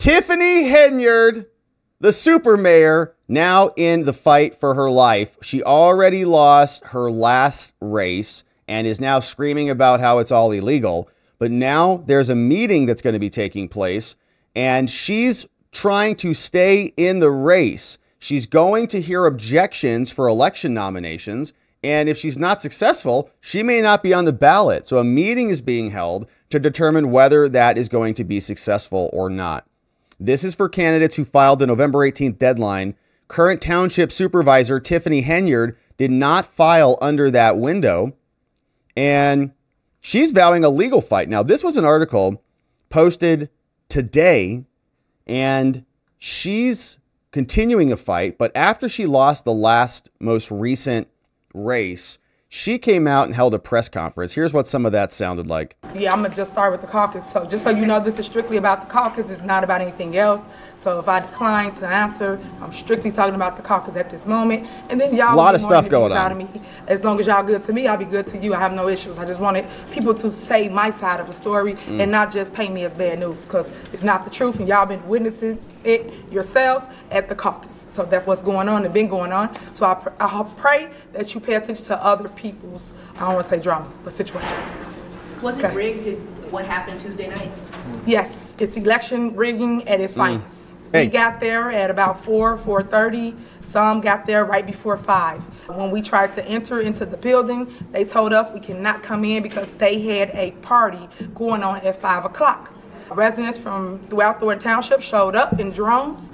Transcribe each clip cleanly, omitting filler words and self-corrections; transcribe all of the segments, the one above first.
Tiffany Henyard, the super mayor, now in the fight for her life. She already lost her last race and is now screaming about how it's all illegal. But now there's a meeting that's going to be taking place, and she's trying to stay in the race. She's going to hear objections for election nominations, and if she's not successful, she may not be on the ballot. So a meeting is being held to determine whether that is going to be successful or not. This is for candidates who filed the November 18th deadline. Current Township Supervisor Tiffany Henyard did not file under that window, and she's vowing a legal fight. Now, this was an article posted today, and she's continuing a fight. But after she lost the most recent race, she came out and held a press conference. Here's what some of that sounded like. Yeah, I'm going to just start with the caucus. So just so you know, this is strictly about the caucus. It's not about anything else. So if I decline to answer, I'm strictly talking about the caucus at this moment. And then y'all, a lot of stuff going on. Out of me. As long as y'all good to me, I'll be good to you. I have no issues. I just wanted people to say my side of the story and not just paint me as bad news, because it's not the truth, and y'all been witnessing it yourselves at the caucus. So that's what's going on and been going on. So I pray that you pay attention to other people's, I don't want to say drama, but situations. Was it rigged, what happened Tuesday night? Yes, it's election rigging at its finest. We got there at about 4:30. Some got there right before 5. When we tried to enter into the building, they told us we cannot come in because they had a party going on at 5 o'clock. Residents from throughout Thornton Township showed up in drones.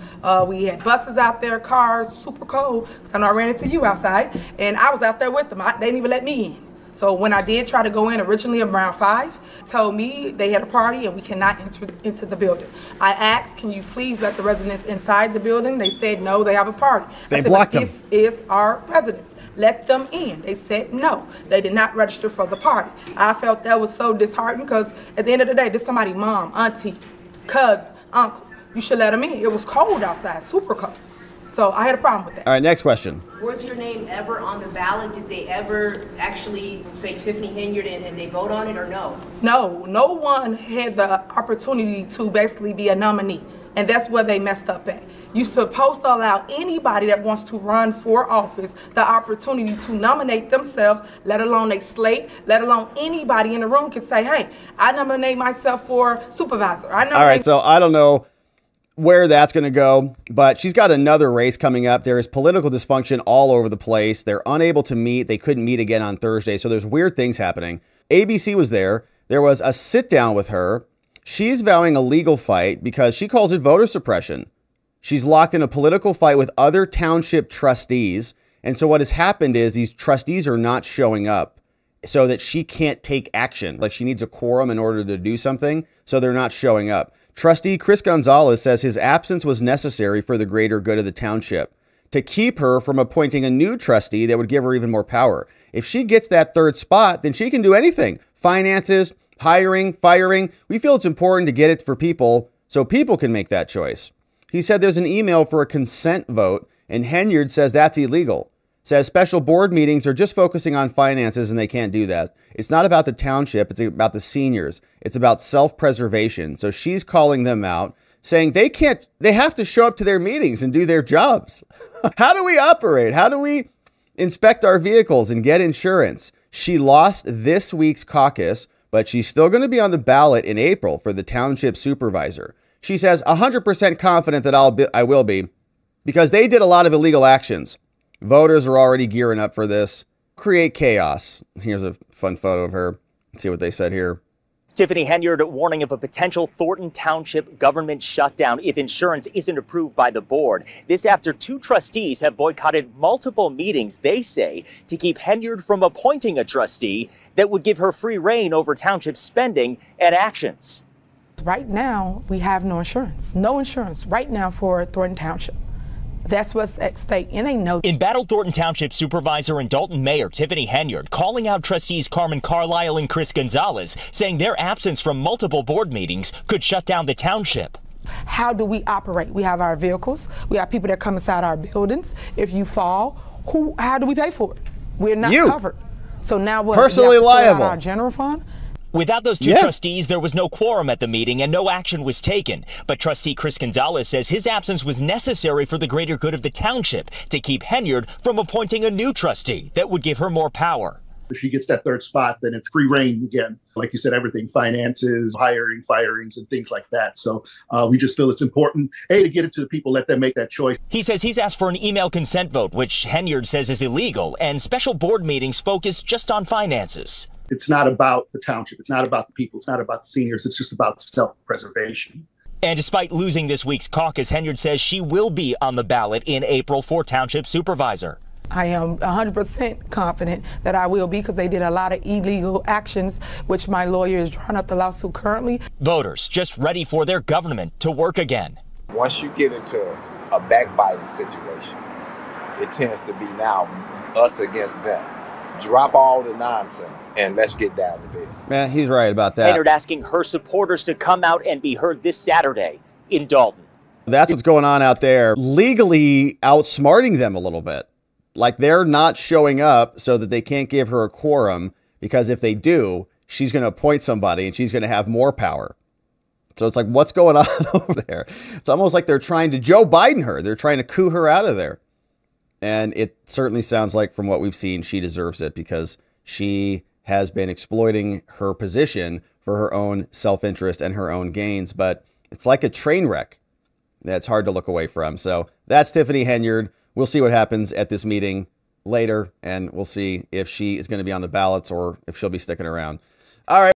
We had buses out there, cars, super cold. I know I ran into you outside, and I was out there with them. They didn't even let me in. So when I did try to go in originally around 5, told me they had a party and we cannot enter into the building. I asked, can you please let the residents inside the building? They said no, they have a party. They blocked them. This is our residents. Let them in. They said no. They did not register for the party. I felt that was so disheartening because at the end of the day, this is somebody's mom, auntie, cousin, uncle. You should let them in. It was cold outside, super cold. So I had a problem with that. All right, next question. Was your name ever on the ballot? Did they ever actually say Tiffany Henyard and they vote on it, or no? No, no one had the opportunity to basically be a nominee. And that's where they messed up at. You're supposed to allow anybody that wants to run for office the opportunity to nominate themselves, let alone a slate, let alone anybody in the room can say, hey, I nominate myself for supervisor. All right, so I don't know where that's going to go, but she's got another race coming up. There is political dysfunction all over the place. They're unable to meet. They couldn't meet again on Thursday. So there's weird things happening. ABC was there. There was a sit down with her. She's vowing a legal fight because she calls it voter suppression. She's locked in a political fight with other township trustees. And so what has happened is these trustees are not showing up so that she can't take action. Like, she needs a quorum in order to do something. So they're not showing up. Trustee Chris Gonzalez says his absence was necessary for the greater good of the township, to keep her from appointing a new trustee that would give her even more power. If she gets that third spot, then she can do anything. Finances, hiring, firing. We feel it's important to get it for people so people can make that choice. He said there's an email for a consent vote, and Henyard says that's illegal. Says special board meetings are just focusing on finances and they can't do that. It's not about the township. It's about the seniors. It's about self-preservation. So she's calling them out, saying they have to show up to their meetings and do their jobs. How do we operate? How do we inspect our vehicles and get insurance? She lost this week's caucus, but she's still going to be on the ballot in April for the township supervisor. She says 100% confident that I will be, because they did a lot of illegal actions. Voters are already gearing up for this. Create chaos. Here's a fun photo of her. Let's see what they said here. Tiffany Henyard warning of a potential Thornton Township government shutdown if insurance isn't approved by the board. This after 2 trustees have boycotted multiple meetings, they say, to keep Henyard from appointing a trustee that would give her free reign over township spending and actions. Right now, we have no insurance. No insurance right now for Thornton Township. That's what's at stake, and they know. In battle, Thornton Township Supervisor and Dalton Mayor Tiffany Henyard calling out trustees Carmen Carlisle and Chris Gonzalez, saying their absence from multiple board meetings could shut down the township. How do we operate? We have our vehicles. We have people that come inside our buildings. If you fall, how do we pay for it? We're not covered. So now what? Personally liable. Our general fund. Without those two trustees, there was no quorum at the meeting and no action was taken. But trustee Chris Gonzalez says his absence was necessary for the greater good of the township to keep Henyard from appointing a new trustee that would give her more power. If she gets that third spot, then it's free reign again. Like you said, everything, finances, hiring, firings, and things like that. So we just feel it's important, A, to get it to the people, let them make that choice. He says he's asked for an email consent vote, which Henyard says is illegal, and special board meetings focus just on finances. It's not about the township. It's not about the people. It's not about the seniors. It's just about self-preservation. And despite losing this week's caucus, Henyard says she will be on the ballot in April for township supervisor. I am 100% confident that I will be, because they did a lot of illegal actions, which my lawyer is drawing up the lawsuit currently. Voters just ready for their government to work again. Once you get into a backbiting situation, it tends to be now us against them. Drop all the nonsense and let's get down to business. Man, he's right about that. Henyard asking her supporters to come out and be heard this Saturday in Dalton. That's what's going on out there. Legally outsmarting them a little bit. Like, they're not showing up so that they can't give her a quorum, because if they do, she's going to appoint somebody and she's going to have more power. So it's like, what's going on over there? It's almost like they're trying to Joe Biden her. They're trying to coup her out of there. And it certainly sounds like, from what we've seen, she deserves it, because she has been exploiting her position for her own self-interest and her own gains. But it's like a train wreck that's hard to look away from. So that's Tiffany Henyard. We'll see what happens at this meeting later, and we'll see if she is going to be on the ballots or if she'll be sticking around. All right.